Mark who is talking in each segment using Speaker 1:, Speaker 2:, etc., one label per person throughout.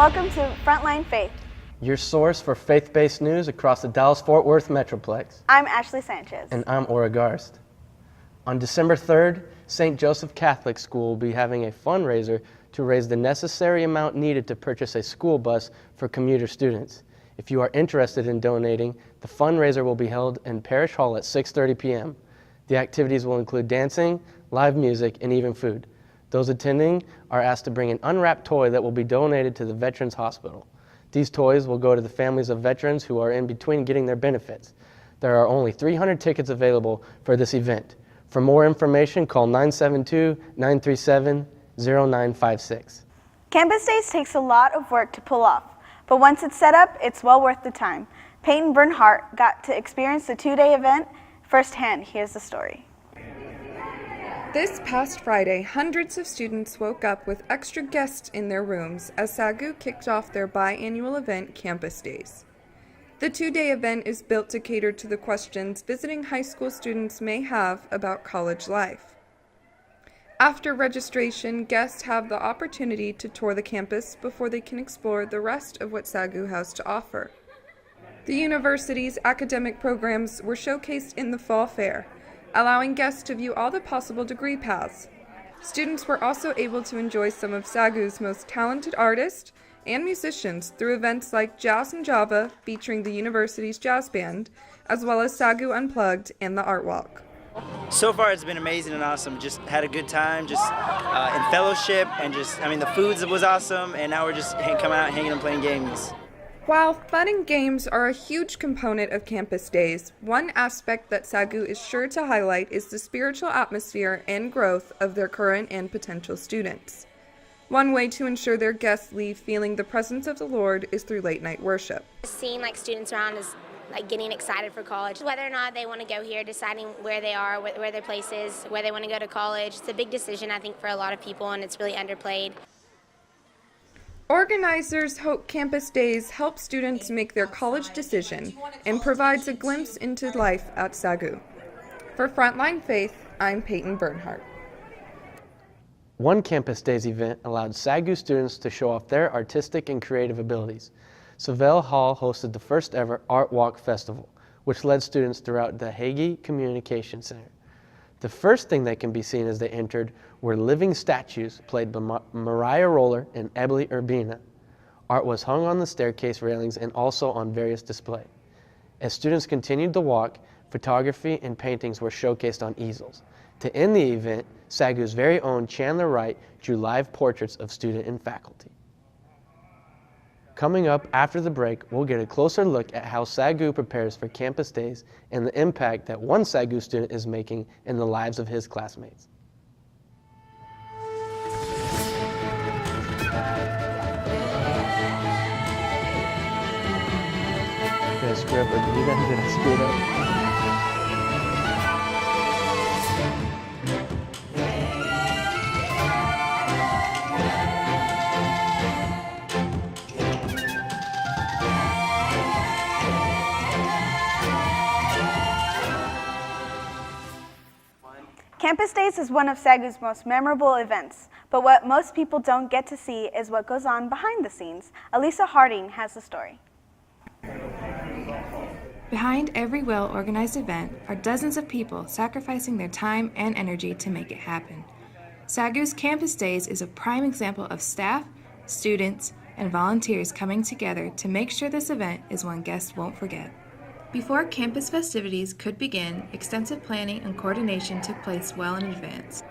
Speaker 1: Welcome to Frontline Faith.
Speaker 2: Your source for faith-based news across the Dallas-Fort Worth Metroplex.
Speaker 1: I'm Ashley Sanchez.
Speaker 2: And I'm Ora Garst. On December 3rd, St. Joseph Catholic School will be having a fundraiser to raise the necessary amount needed to purchase a school bus for commuter students. If you are interested in donating, the fundraiser will be held in Parish Hall at 6:30 p.m. The activities will include dancing, live music, and even food. Those attending are asked to bring an unwrapped toy that will be donated to the Veterans Hospital. These toys will go to the families of veterans who are in between getting their benefits. There are only 300 tickets available for this event. For more information, call 972-937-0956.
Speaker 1: Campus Days takes a lot of work to pull off, but once it's set up, it's well worth the time. Peyton Bernhardt got to experience the two-day event firsthand. Here's the story.
Speaker 3: This past Friday, hundreds of students woke up with extra guests in their rooms as SAGU kicked off their biannual event, Campus Days. The two-day event is built to cater to the questions visiting high school students may have about college life. After registration, guests have the opportunity to tour the campus before they can explore the rest of what SAGU has to offer. The university's academic programs were showcased in the fall fair, allowing guests to view all the possible degree paths. Students were also able to enjoy some of SAGU's most talented artists and musicians through events like Jazz and Java featuring the university's jazz band, as well as SAGU Unplugged and the Art Walk.
Speaker 4: So far it's been amazing and awesome. Just had a good time, just in fellowship, and the food was awesome, and now we're just coming out, hanging and playing games.
Speaker 3: While fun and games are a huge component of Campus Days, one aspect that SAGU is sure to highlight is the spiritual atmosphere and growth of their current and potential students. One way to ensure their guests leave feeling the presence of the Lord is through late-night worship.
Speaker 5: Seeing students around is getting excited for college. Whether or not they want to go here, deciding where they are, where their place is, where they want to go to college. It's a big decision, I think, for a lot of people, and it's really underplayed.
Speaker 3: Organizers hope Campus Days help students make their college decision and provides a glimpse into life at SAGU. For Frontline Faith, I'm Peyton Bernhardt.
Speaker 2: One Campus Days event allowed SAGU students to show off their artistic and creative abilities. Savelle Hall hosted the first ever Art Walk Festival, which led students throughout the Hagee Communication Center. The first thing that can be seen as they entered were living statues played by Mariah Roller and Ebony Urbina. Art was hung on the staircase railings and also on various displays. As students continued to walk, photography and paintings were showcased on easels. To end the event, SAGU's very own Chandler Wright drew live portraits of student and faculty. Coming up after the break, we'll get a closer look at how SAGU prepares for Campus Days and the impact that one SAGU student is making in the lives of his classmates. Did I screw up or did I screw it up?
Speaker 1: Campus Days is one of SAGU's most memorable events, but what most people don't get to see is what goes on behind the scenes. Elisa Harding has the story.
Speaker 6: Behind every well-organized event are dozens of people sacrificing their time and energy to make it happen. SAGU's Campus Days is a prime example of staff, students, and volunteers coming together to make sure this event is one guests won't forget. Before campus festivities could begin, extensive planning and coordination took place well in advance.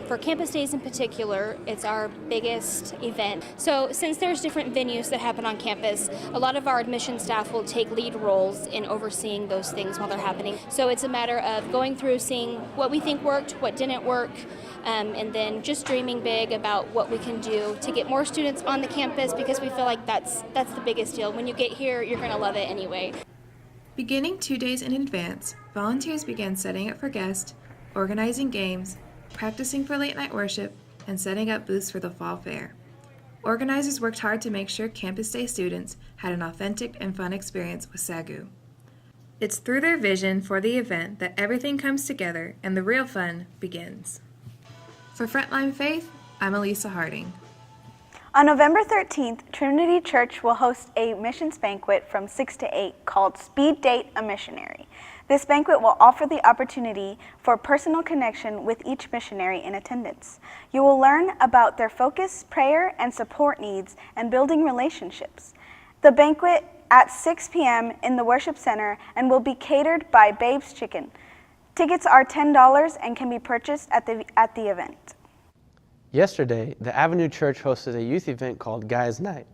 Speaker 7: For Campus Days in particular, it's our biggest event. So since there's different venues that happen on campus, a lot of our admission staff will take lead roles in overseeing those things while they're happening. So it's a matter of going through, seeing what we think worked, what didn't work, and then just dreaming big about what we can do to get more students on the campus, because we feel like that's the biggest deal. When you get here, you're going to love it anyway.
Speaker 6: Beginning 2 days in advance, volunteers began setting up for guests, organizing games, practicing for late-night worship, and setting up booths for the fall fair. Organizers worked hard to make sure Campus Day students had an authentic and fun experience with SAGU. It's through their vision for the event that everything comes together and the real fun begins. For Frontline Faith, I'm Elisa Harding.
Speaker 1: On November 13th, Trinity Church will host a missions banquet from 6 to 8 called Speed Date a Missionary. This banquet will offer the opportunity for personal connection with each missionary in attendance. You will learn about their focus, prayer, and support needs and building relationships. The banquet at 6 p.m. in the Worship Center and will be catered by Babe's Chicken. Tickets are $10 and can be purchased at the event.
Speaker 2: Yesterday, the Avenue Church hosted a youth event called Guys Night.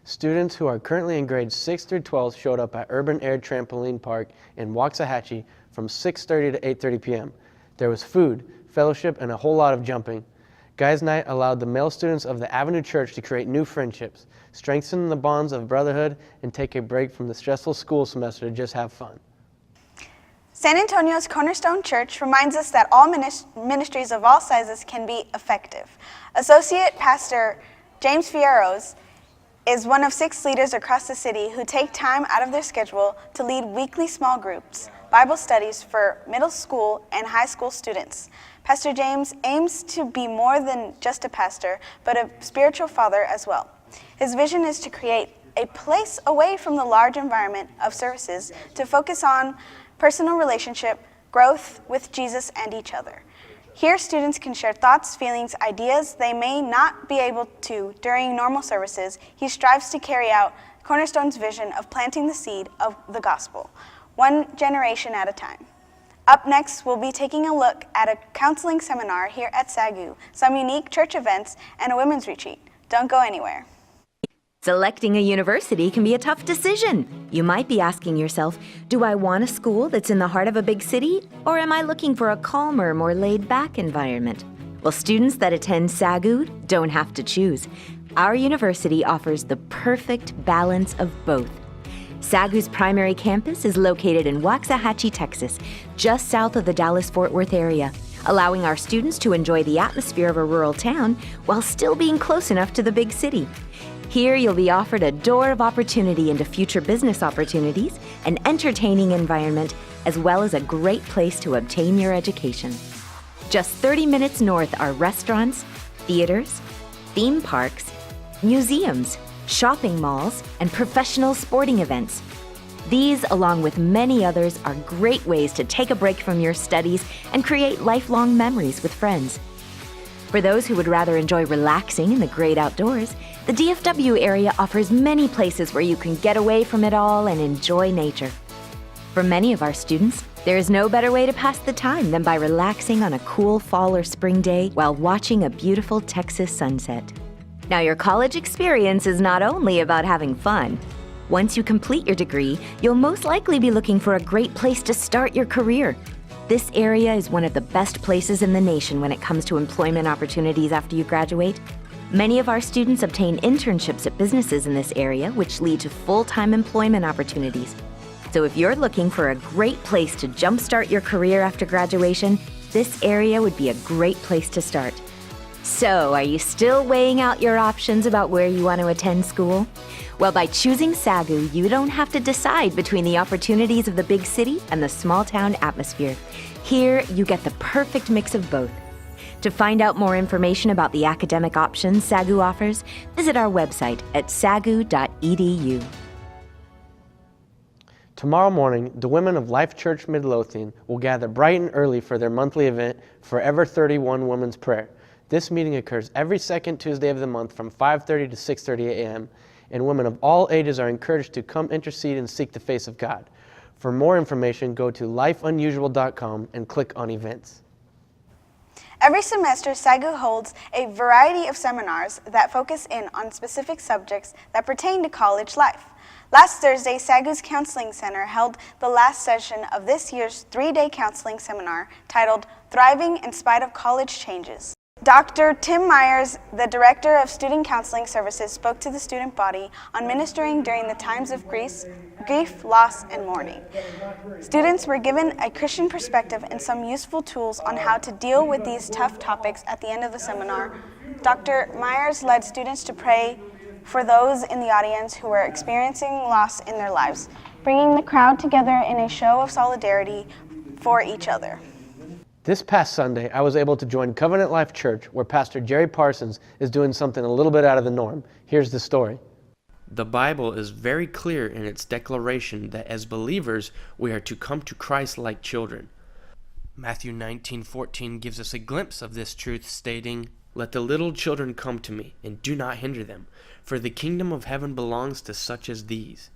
Speaker 2: Students who are currently in grades 6 through 12 showed up at Urban Air Trampoline Park in Waxahachie from 6:30 to 8:30 p.m. There was food, fellowship, and a whole lot of jumping. Guys Night allowed the male students of the Avenue Church to create new friendships, strengthen the bonds of brotherhood, and take a break from the stressful school semester to just have fun.
Speaker 1: San Antonio's Cornerstone Church reminds us that all ministries of all sizes can be effective. Associate Pastor James Fierros is one of 6 leaders across the city who take time out of their schedule to lead weekly small groups, Bible studies for middle school and high school students. Pastor James aims to be more than just a pastor, but a spiritual father as well. His vision is to create a place away from the large environment of services to focus on personal relationship, growth with Jesus and each other. Here, students can share thoughts, feelings, ideas they may not be able to during normal services. He strives to carry out Cornerstone's vision of planting the seed of the gospel, one generation at a time. Up next, we'll be taking a look at a counseling seminar here at SAGU, some unique church events, and a women's retreat. Don't go anywhere.
Speaker 8: Selecting a university can be a tough decision. You might be asking yourself, do I want a school that's in the heart of a big city, or am I looking for a calmer, more laid-back environment? Well, students that attend SAGU don't have to choose. Our university offers the perfect balance of both. SAGU's primary campus is located in Waxahachie, Texas, just south of the Dallas-Fort Worth area, allowing our students to enjoy the atmosphere of a rural town while still being close enough to the big city. Here, you'll be offered a door of opportunity into future business opportunities, an entertaining environment, as well as a great place to obtain your education. Just 30 minutes north are restaurants, theaters, theme parks, museums, shopping malls, and professional sporting events. These, along with many others, are great ways to take a break from your studies and create lifelong memories with friends. For those who would rather enjoy relaxing in the great outdoors, the DFW area offers many places where you can get away from it all and enjoy nature. For many of our students, there is no better way to pass the time than by relaxing on a cool fall or spring day while watching a beautiful Texas sunset. Now, your college experience is not only about having fun. Once you complete your degree, you'll most likely be looking for a great place to start your career. This area is one of the best places in the nation when it comes to employment opportunities after you graduate. Many of our students obtain internships at businesses in this area, which lead to full-time employment opportunities. So if you're looking for a great place to jumpstart your career after graduation, this area would be a great place to start. So, are you still weighing out your options about where you want to attend school? Well, by choosing SAGU, you don't have to decide between the opportunities of the big city and the small-town atmosphere. Here, you get the perfect mix of both. To find out more information about the academic options SAGU offers, visit our website at sagu.edu.
Speaker 2: Tomorrow morning, the women of Life Church Midlothian will gather bright and early for their monthly event, Forever 31 Women's Prayer. This meeting occurs every second Tuesday of the month from 5:30 to 6:30 a.m., and women of all ages are encouraged to come intercede and seek the face of God. For more information, go to lifeunusual.com and click on events.
Speaker 1: Every semester, SAGU holds a variety of seminars that focus in on specific subjects that pertain to college life. Last Thursday, SAGU's Counseling Center held the last session of this year's 3-day counseling seminar titled Thriving in Spite of College Changes. Dr. Tim Myers, the Director of Student Counseling Services, spoke to the student body on ministering during the times of grief, loss, and mourning. Students were given a Christian perspective and some useful tools on how to deal with these tough topics at the end of the seminar. Dr. Myers led students to pray for those in the audience who were experiencing loss in their lives, bringing the crowd together in a show of solidarity for each other.
Speaker 2: This past Sunday, I was able to join Covenant Life Church, where Pastor Jerry Parsons is doing something a little bit out of the norm. Here's the story. The Bible is very clear in its declaration that as believers, we are to come to Christ like children. Matthew 19:14 gives us a glimpse of this truth, stating, "Let the little children come to me, and do not hinder them, for the kingdom of heaven belongs to such as these."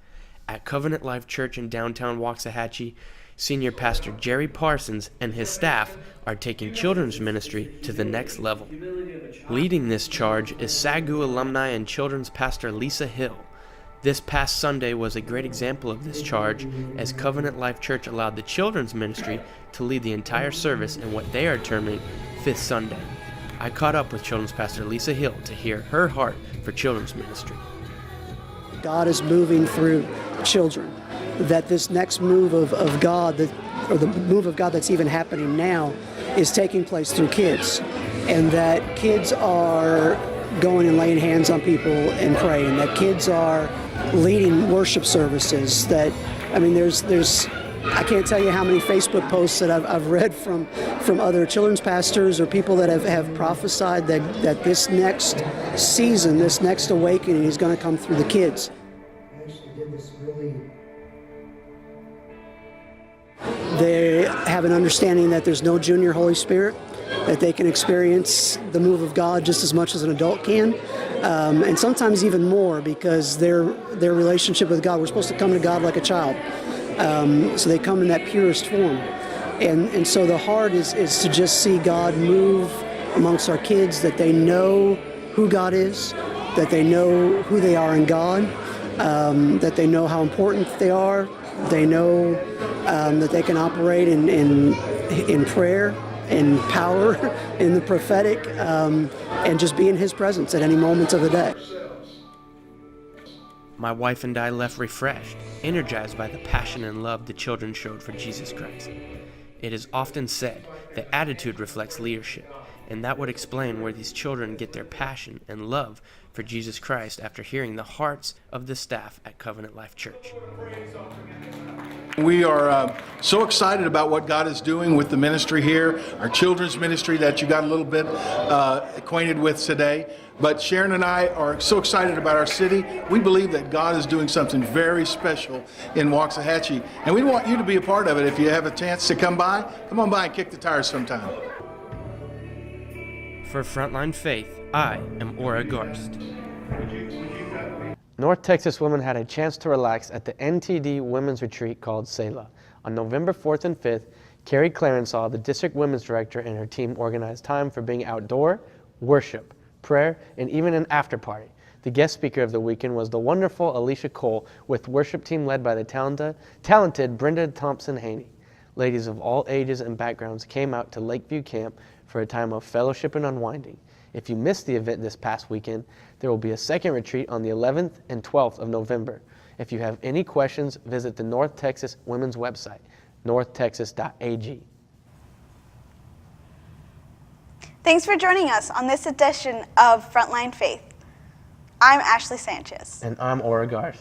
Speaker 2: At Covenant Life Church in downtown Waxahachie, Senior Pastor Jerry Parsons and his staff are taking children's ministry to the next level. Leading this charge is SAGU alumni and children's pastor Lisa Hill. This past Sunday was a great example of this charge, as Covenant Life Church allowed the children's ministry to lead the entire service in what they are terming Fifth Sunday. I caught up with children's pastor Lisa Hill to hear her heart for children's ministry.
Speaker 9: God is moving through children, that this next move of God, or the move of God that's even happening now, is taking place through kids, and that kids are going and laying hands on people and praying, that kids are leading worship services. That, I mean, there's I can't tell you how many Facebook posts that I've read from other children's pastors or people that have prophesied that this next season, this next awakening is going to come through the kids. They have an understanding that there's no junior Holy Spirit, that they can experience the move of God just as much as an adult can, and sometimes even more, because their relationship with God, we're supposed to come to God like a child. So they come in that purest form. And so the heart is to just see God move amongst our kids, that they know who God is, that they know who they are in God, that they know how important they are, they know that they can operate in prayer, in power, in the prophetic, and just be in His presence at any moment of the day.
Speaker 2: My wife and I left refreshed, energized by the passion and love the children showed for Jesus Christ. It is often said that attitude reflects leadership, and that would explain where these children get their passion and love for Jesus Christ after hearing the hearts of the staff at Covenant Life Church.
Speaker 10: We are so excited about what God is doing with the ministry here, our children's ministry that you got a little bit acquainted with today. But Sharon and I are so excited about our city. We believe that God is doing something very special in Waxahachie, and we want you to be a part of it. If you have a chance to come on by and kick the tires sometime.
Speaker 2: For Frontline Faith, I am Ora Garst. North Texas women had a chance to relax at the NTD Women's Retreat called Selah. On November 4th and 5th, Carrie Clarensaw, the district women's director, and her team organized time for being outdoor, worship, prayer, and even an after party. The guest speaker of the weekend was the wonderful Alicia Cole, with worship team led by the talented Brenda Thompson-Haney. Ladies of all ages and backgrounds came out to Lakeview Camp for a time of fellowship and unwinding. If you missed the event this past weekend, there will be a second retreat on the 11th and 12th of November. If you have any questions, visit the North Texas Women's website, northtexas.ag.
Speaker 1: Thanks for joining us on this edition of Frontline Faith. I'm Ashley Sanchez.
Speaker 2: And I'm Ora Garst.